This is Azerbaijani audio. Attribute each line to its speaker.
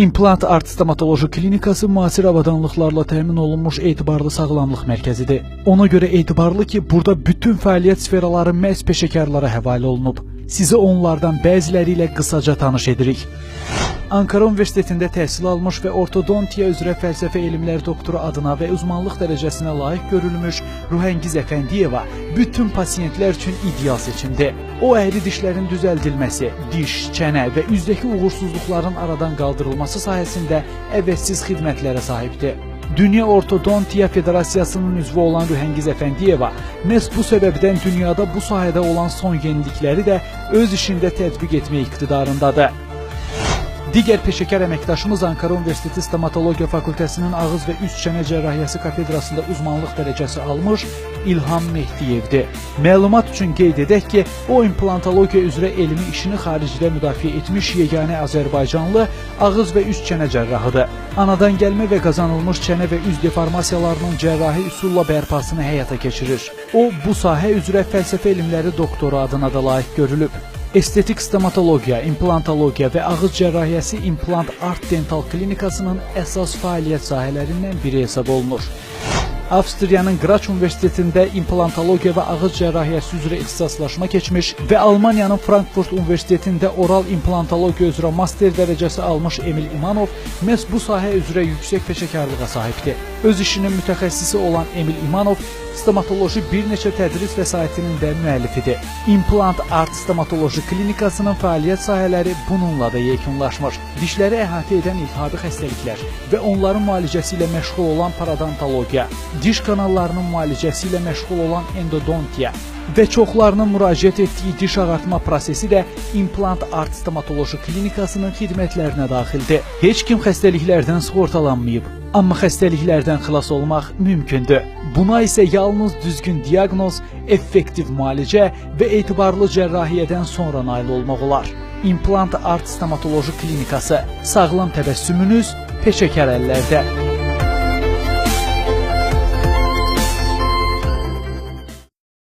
Speaker 1: İmplant Art Stomatoloji Klinikası müasir avadanlıqlarla təmin olunmuş etibarlı sağlamlıq mərkəzidir. Ona görə etibarlı ki, burada bütün fəaliyyət sferaları məhz peşəkarlara həvalə olunub. Sizi onlardan bəziləri ilə qısaca tanış edirik. Ankara Universitetində təhsil almış və ortodontiya üzrə fəlsəfə elmləri doktoru adına və uzmanlıq dərəcəsinə layiq görülmüş Ruhəngiz Əfəndiyeva bütün pasiyentlər üçün ideal seçimdir. O, əhli dişlərin düzəldilməsi, diş, çənə və üzdəki uğursuzluqların aradan qaldırılması sahəsində əvəzsiz xidmətlərə sahibdir. Dünya Ortodontiya Federasiyasının üzvü olan Ruhəngiz Əfəndiyeva məhz bu səbəbdən dünyada bu sahədə olan son yenilikləri də öz işində tətbiq etmək iqtidarındadır. Digər peşəkar əməkdaşımız Ankara Universiteti Stomatologiya Fakültəsinin ağız və üst çənə cərrahiyyəsi kafedrasında uzmanlıq dərəcəsi almış İlham Mehdiyevdir. Məlumat üçün qeyd edək ki, o implantologiya üzrə elmi işini xaricdə müdafiə etmiş yeganə Azərbaycanlı ağız və üst çənə cərrahıdır. Anadan gəlmə və qazanılmış çənə və üz deformasiyalarının cərrahi üsulla bərpasını həyata keçirir. O, bu sahə üzrə fəlsəfə elmləri doktoru adına da layiq görülüb. Estetik stomatologiya, implantologiya və ağız cərrahiyyəsi İmplant Art Dental Klinikasının əsas fəaliyyət sahələrindən biri hesab olunur. Avstriyanın Graz Universitetində implantologiya və ağız cərrahiyyəsi üzrə ixtisaslaşma keçmiş və Almaniyanın Frankfurt Universitetində oral implantologiya üzrə master dərəcəsi almış Emil İmanov məhz bu sahə üzrə yüksək peşəkarlığa sahibdir. Öz işinin mütəxəssisi olan Emil İmanov stomatoloji bir neçə tədris vəsaitinin də müəllifidir. İmplant Art Stomatoloji Klinikasının fəaliyyət sahələri bununla da yekunlaşmır. Dişləri əhatə edən iltihabi xəstəliklər və onların müalicəsi ilə məşğul olan parodontologiya, diş kanallarının müalicəsi ilə məşğul olan endodontiya və çoxlarının müraciət etdiyi diş ağartma prosesi də İmplant Art Stomatoloji Klinikasının xidmətlərinə daxildir. Heç kim xəstəliklərdən sığortalanmayıb, amma xəstəliklərdən xilas olmaq mümkündür. Buna isə yalnız düzgün diaqnoz, effektiv müalicə və etibarlı cərrahiyyədən sonra nail olmaq olar. İmplant Art Stomatoloji Klinikası, sağlam təbəssümünüz peşəkar əllərdə.